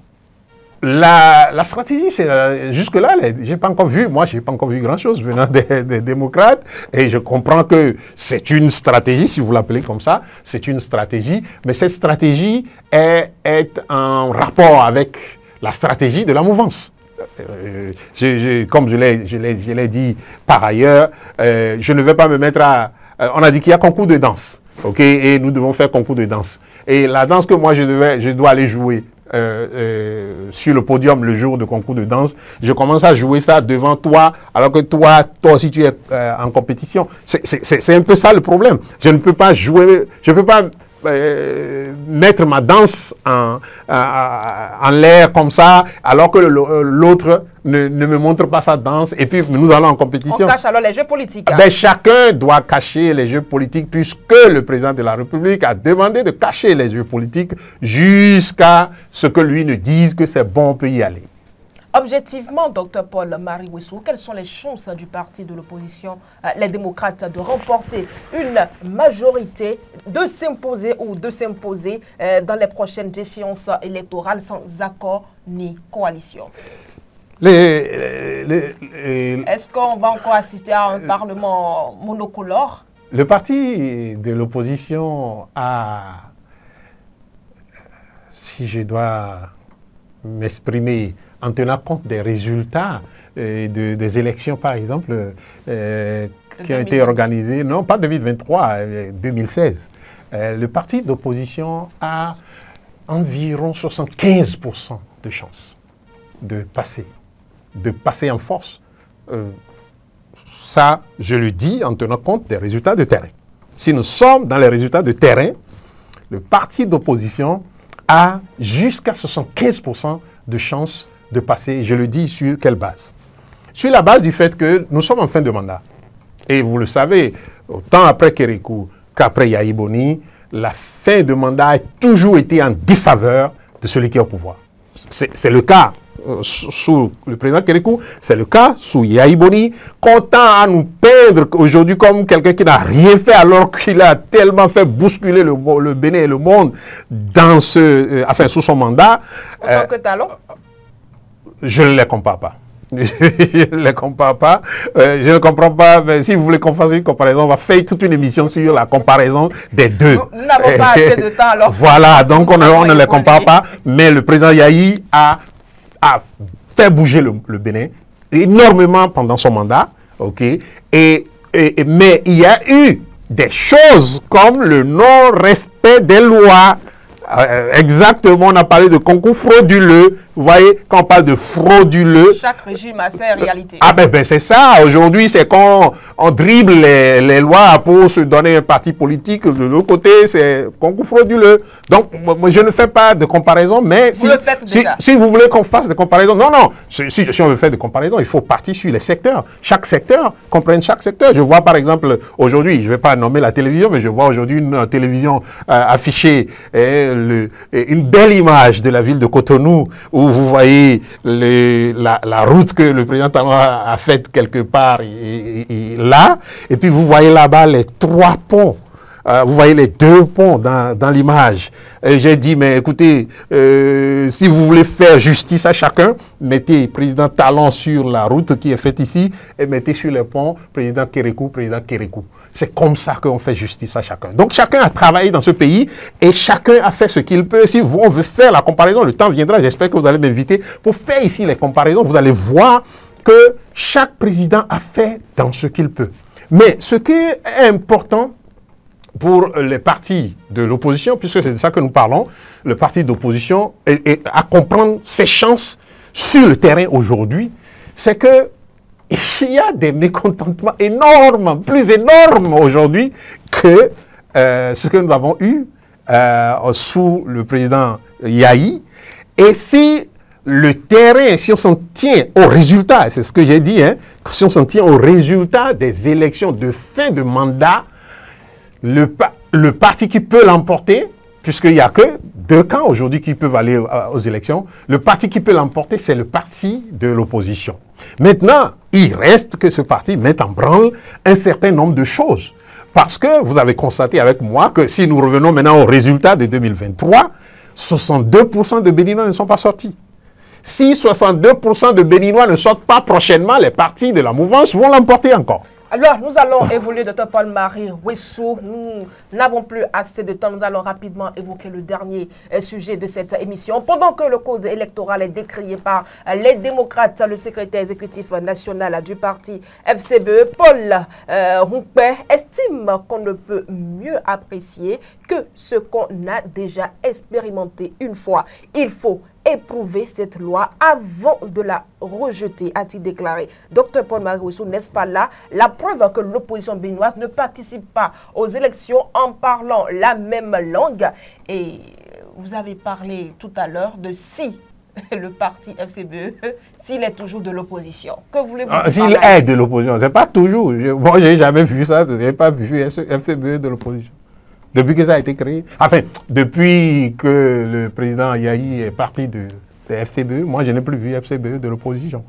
La stratégie, c'est jusque-là, j'ai pas encore vu grand-chose venant des démocrates, et je comprends que c'est une stratégie, si vous l'appelez comme ça, c'est une stratégie, mais cette stratégie est en rapport avec la stratégie de la mouvance. Comme je l'ai dit par ailleurs, je ne vais pas me mettre à... on a dit qu'il y a concours de danse, ok, et nous devons faire concours de danse. Et la danse que moi je dois aller jouer sur le podium le jour de concours de danse, je commence à jouer ça devant toi, alors que toi aussi tu es en compétition. C'est un peu ça le problème. Je ne peux pas jouer, je ne peux pas mettre ma danse en l'air comme ça, alors que l'autre ne me montre pas sa danse, et puis nous allons en compétition. On cache alors les jeux politiques. Ben, chacun doit cacher les jeux politiques, puisque le président de la République a demandé de cacher les jeux politiques jusqu'à ce que lui ne dise que c'est bon, on peut y aller. Objectivement, Dr Paul-Marie Ouessou, quelles sont les chances du parti de l'opposition, les démocrates, de remporter une majorité, de s'imposer dans les prochaines échéances électorales sans accord ni coalition? Est-ce qu'on va encore assister à un parlement monocolore? Le parti de l'opposition si je dois m'exprimer en tenant compte des résultats des élections, par exemple, qui ont été organisées, non pas 2023, 2016, le parti d'opposition a environ 75% de chances de passer en force. Ça, je le dis en tenant compte des résultats de terrain. Si nous sommes dans les résultats de terrain, le parti d'opposition a jusqu'à 75% de chances de passer. Je le dis sur quelle base? Sur la base du fait que nous sommes en fin de mandat. Et vous le savez, autant après Kérékou qu'après Yahi Boni, la fin de mandat a toujours été en défaveur de celui qui est au pouvoir. C'est le cas sous le président Kérékou, c'est le cas sous Yahi Boni, content à nous peindre aujourd'hui comme quelqu'un qui n'a rien fait alors qu'il a tellement fait bousculer le Bénin et le monde dans sous son mandat. En tant que talent? Je ne les compare pas. Je ne les compare pas. Je ne comprends pas. Mais si vous voulez qu'on fasse une comparaison, on va faire toute une émission sur la comparaison des deux. Nous n'avons pas assez de temps alors. Voilà, donc on ne les compare pas. Mais le président Yahi a fait bouger le Bénin énormément pendant son mandat. Okay? Mais il y a eu des choses comme le non-respect des lois. Exactement, on a parlé de concours frauduleux. Vous voyez, quand on parle de frauduleux... Chaque régime a ses réalités. Ah ben c'est ça. Aujourd'hui, c'est quand on dribble les lois pour se donner un parti politique. De l'autre côté, c'est concours frauduleux. Donc, moi, je ne fais pas de comparaison, mais si vous voulez qu'on fasse des comparaisons... Non. Si on veut faire des comparaisons, il faut partir sur les secteurs. Chaque secteur, comprendre chaque secteur. Je vois par exemple, aujourd'hui, je ne vais pas nommer la télévision, mais je vois aujourd'hui une télévision affichée... une belle image de la ville de Cotonou où vous voyez la route que le président Talon a faite quelque part là, et puis vous voyez là-bas les 3 ponts. Vous voyez les 2 ponts dans l'image. J'ai dit, mais écoutez, si vous voulez faire justice à chacun, mettez président Talon sur la route qui est faite ici et mettez sur les ponts président Kérékou. C'est comme ça qu'on fait justice à chacun. Donc chacun a travaillé dans ce pays et chacun a fait ce qu'il peut. Si on veut faire la comparaison, le temps viendra. J'espère que vous allez m'inviter pour faire ici les comparaisons. Vous allez voir que chaque président a fait dans ce qu'il peut. Mais ce qui est important pour les partis de l'opposition, puisque c'est de ça que nous parlons, le parti d'opposition, et à comprendre ses chances sur le terrain aujourd'hui, c'est que il y a des mécontentements énormes, plus énormes aujourd'hui que ce que nous avons eu sous le président Yahi. Et si le terrain, si on s'en tient au résultat, c'est ce que j'ai dit, si on s'en tient au résultat des élections de fin de mandat, le parti qui peut l'emporter, puisqu'il n'y a que 2 camps aujourd'hui qui peuvent aller aux élections, le parti qui peut l'emporter, c'est le parti de l'opposition. Maintenant, il reste que ce parti mette en branle un certain nombre de choses. Parce que vous avez constaté avec moi que si nous revenons maintenant au résultat de 2023, 62% de Béninois ne sont pas sortis. Si 62% de Béninois ne sortent pas prochainement, les partis de la mouvance vont l'emporter encore. Alors, nous allons évoluer, Dr Paul-Marie Ouessou. Nous n'avons plus assez de temps. Nous allons rapidement évoquer le dernier sujet de cette émission. Pendant que le code électoral est décrié par les démocrates, le secrétaire exécutif national du parti FCBE, Paul Roumpé, estime qu'on ne peut mieux apprécier que ce qu'on a déjà expérimenté une fois. Il faut éprouver cette loi avant de la rejeter, a-t-il déclaré. Dr Paul-Marie Ouessou, n'est-ce pas là la preuve que l'opposition béninoise ne participe pas aux élections en parlant la même langue? Et vous avez parlé tout à l'heure de si le parti FCBE, s'il est toujours de l'opposition. Que voulez-vous dire? S'il est de l'opposition, c'est pas toujours. Moi, j'ai jamais vu ça, je n'ai pas vu FCBE de l'opposition. Depuis que ça a été créé, enfin, depuis que le président Yahi est parti de FCBE, moi, je n'ai plus vu FCBE de l'opposition.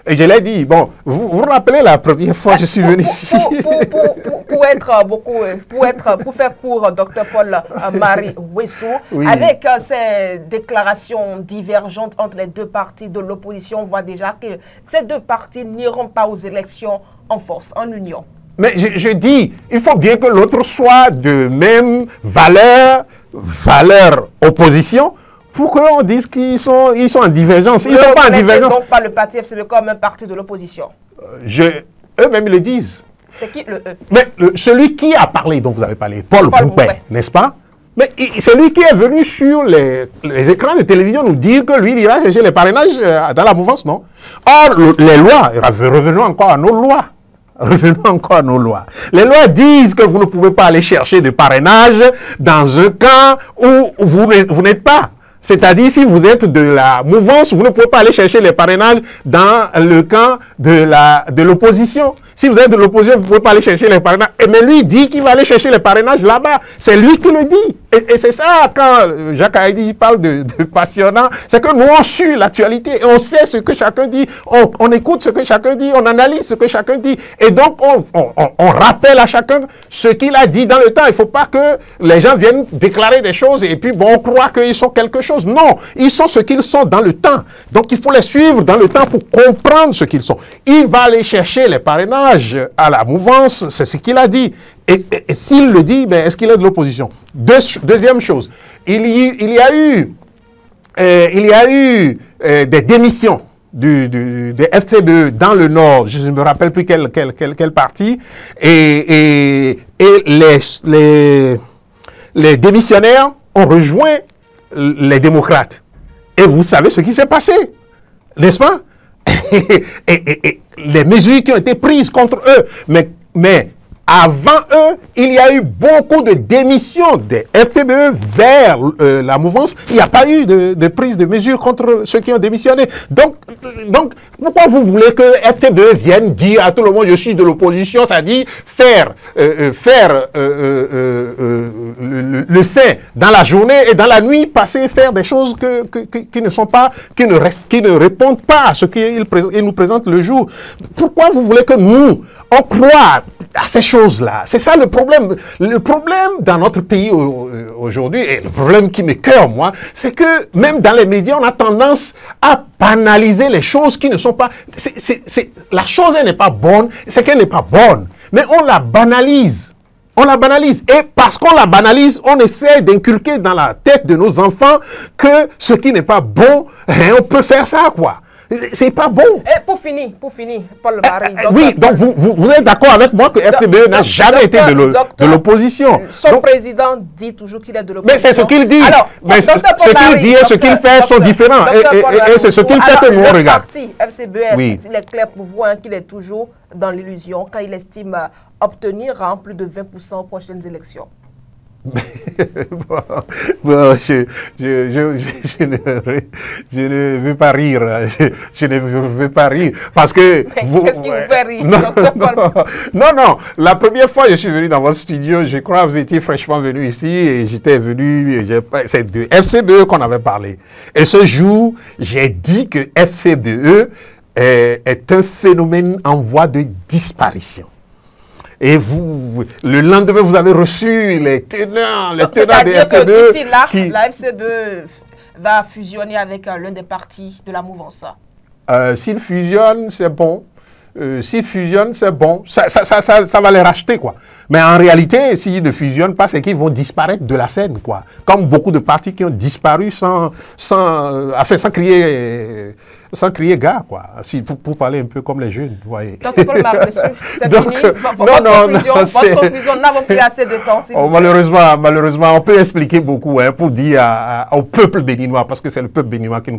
Et je l'ai dit, bon, vous vous rappelez la première fois que je suis venu ici? Pour faire court, Dr Paul-Marie Ouessou, oui. Avec ces déclarations divergentes entre les 2 partis de l'opposition, on voit déjà que ces 2 partis n'iront pas aux élections en force, en union. Mais je dis, il faut bien que l'autre soit de même valeur opposition, pourquoi on dit qu'ils sont en divergence? Ils ne sont pas en divergence. Donc pas le parti FCB comme un parti de l'opposition. Eux-mêmes le disent. C'est qui le E? Mais celui qui a parlé, dont vous avez parlé, Paul Boumpet, n'est-ce pas? Mais c'est lui qui est venu sur les écrans de télévision nous dire que lui, il ira chercher les parrainages dans la mouvance, non? Or, les lois, revenons encore à nos lois. Revenons encore à nos lois. Les lois disent que vous ne pouvez pas aller chercher de parrainage dans un camp où vous n'êtes pas. C'est-à-dire, si vous êtes de la mouvance, vous ne pouvez pas aller chercher les parrainages dans le camp de l'opposition. Si vous êtes de l'opposition, vous ne pouvez pas aller chercher les parrainages. Mais lui dit qu'il va aller chercher les parrainages là-bas. C'est lui qui le dit. Et c'est ça, quand Jacques Haïdi parle de passionnant, c'est que nous, on suit l'actualité et on sait ce que chacun dit. On écoute ce que chacun dit, on analyse ce que chacun dit. Et donc, on rappelle à chacun ce qu'il a dit dans le temps. Il ne faut pas que les gens viennent déclarer des choses et puis, bon, on croit qu'ils sont quelque chose. Non, ils sont ce qu'ils sont dans le temps. Donc, il faut les suivre dans le temps pour comprendre ce qu'ils sont. Il va aller chercher les parrainages à la mouvance, c'est ce qu'il a dit. Et s'il le dit, ben, est-ce qu'il est de l'opposition? Deuxième chose, il y a eu des démissions des FCBE dans le Nord, je ne me rappelle plus quel parti, et les démissionnaires ont rejoint les démocrates. Et vous savez ce qui s'est passé, n'est-ce pas? et les mesures qui ont été prises contre eux, mais avant eux, il y a eu beaucoup de démissions des FCBE vers la mouvance. Il n'y a pas eu de prise de mesures contre ceux qui ont démissionné. Donc, pourquoi vous voulez que FCBE vienne dire à tout le monde, je suis de l'opposition, c'est-à-dire faire le saint dans la journée et dans la nuit, passer faire des choses qui ne répondent pas à ce qu'il nous présente le jour. Pourquoi vous voulez que nous, on croit à ces choses-là? C'est ça le problème. Le problème dans notre pays aujourd'hui, et le problème qui m'écoeure, moi, c'est que même dans les médias, on a tendance à banaliser les choses qui ne sont pas... La chose, elle n'est pas bonne, c'est qu'elle n'est pas bonne. Mais on la banalise. On la banalise. Et parce qu'on la banalise, on essaie d'inculquer dans la tête de nos enfants que ce qui n'est pas bon, on peut faire ça, quoi. C'est pas bon. Et pour finir, Paul Marie. Oui, donc vous êtes d'accord avec moi que FCBE n'a jamais été de l'opposition. Son président dit toujours qu'il est de l'opposition. Mais c'est ce qu'il dit. Alors, mais ce qu'il dit et ce qu'il fait sont différents. Et c'est ce qu'il fait que nous on regarde. Le parti FCBE, oui. Il est clair pour vous qu'il est toujours dans l'illusion quand il estime obtenir plus de 20% aux prochaines élections. Bon, je ne veux pas rire. Je ne veux pas rire. Parce que... Qu'est-ce qui vous fait rire, non. La première fois que je suis venu dans votre studio, je crois que vous étiez fraîchement venu ici et j'étais venu... C'est de FCBE qu'on avait parlé. Et ce jour, j'ai dit que FCBE est un phénomène en voie de disparition. Et vous, le lendemain, vous avez reçu les tenants des FCBE. D'ici là, la FCBE va fusionner avec l'un des partis de la mouvance. S'ils fusionnent, c'est bon. S'ils fusionnent, c'est bon. Ça va les racheter, quoi. Mais en réalité, s'ils ne fusionnent pas, c'est qu'ils vont disparaître de la scène, quoi. Comme beaucoup de partis qui ont disparu sans crier gars, quoi. Pour parler un peu comme les jeunes, vous voyez. Donc, Paul Marie, c'est fini. Votre conclusion, nous n'avons plus assez de temps. Malheureusement, on peut expliquer beaucoup pour dire au peuple béninois, parce que c'est le peuple béninois qui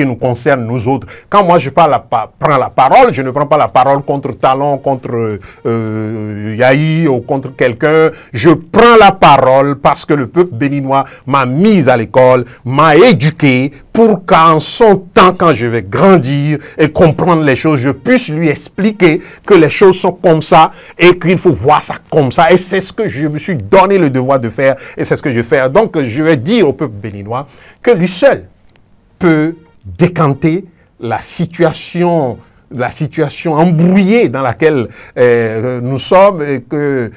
nous concerne, nous autres. Quand moi, je prends la parole, je ne prends pas la parole contre Talon, contre Yahi ou contre quelqu'un. Je prends la parole parce que le peuple béninois m'a mis à l'école, m'a éduqué pour qu'en son temps, quand je vais grandir et comprendre les choses, je puisse lui expliquer que les choses sont comme ça et qu'il faut voir ça comme ça. Et c'est ce que je me suis donné le devoir de faire et c'est ce que je vais faire. Donc, je vais dire au peuple béninois que lui seul peut décanter la situation embrouillée dans laquelle nous sommes et que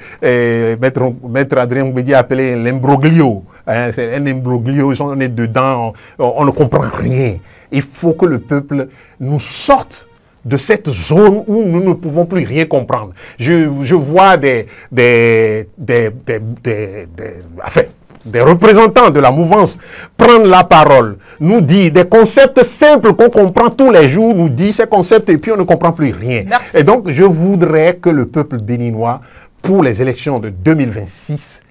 Maître Adrien Mbedi a appelé l'imbroglio. C'est un imbroglio, on est dedans, on ne comprend rien. Il faut que le peuple nous sorte de cette zone où nous ne pouvons plus rien comprendre. Je vois enfin, des représentants de la mouvance prendre la parole, nous dire des concepts simples qu'on comprend tous les jours, nous dire ces concepts et puis on ne comprend plus rien. Merci. Et donc, je voudrais que le peuple béninois, pour les élections de 2026,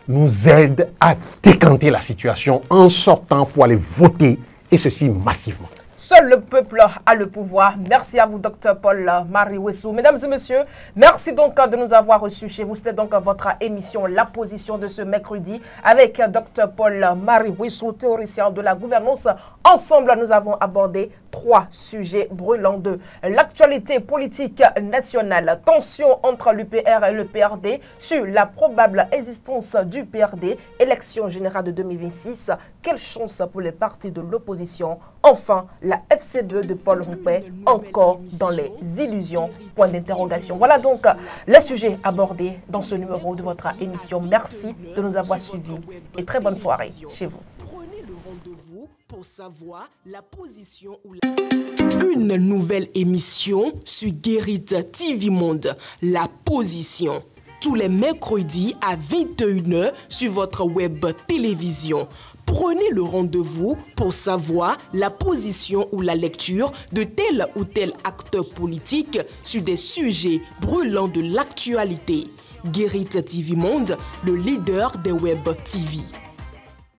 nous aide à décanter la situation en sortant pour aller voter, et ceci massivement. Seul le peuple a le pouvoir. Merci à vous, Dr Paul-Marie Ouessou. Mesdames et messieurs, merci donc de nous avoir reçus chez vous. C'était donc votre émission La Position de ce mercredi avec Dr Paul-Marie Ouessou, théoricien de la gouvernance. Ensemble, nous avons abordé 3 sujets brûlants de l'actualité politique nationale, tension entre l'UPR et le PRD sur la probable existence du PRD, élection générale de 2026, quelle chance pour les partis de l'opposition, enfin la FC2 de Paul Rompé, encore dans les illusions, point d'interrogation. Voilà donc les sujets abordés dans ce numéro de votre émission. Merci de nous avoir suivis et très bonne soirée chez vous. Prenez le rendez-vous pour savoir la position ou la... Une nouvelle émission sur Guérit TV Monde, La Position. Tous les mercredis à 21 h sur votre web télévision. Prenez le rendez-vous pour savoir la position ou la lecture de tel ou tel acteur politique sur des sujets brûlants de l'actualité. Guérit TV Monde, le leader des web TV.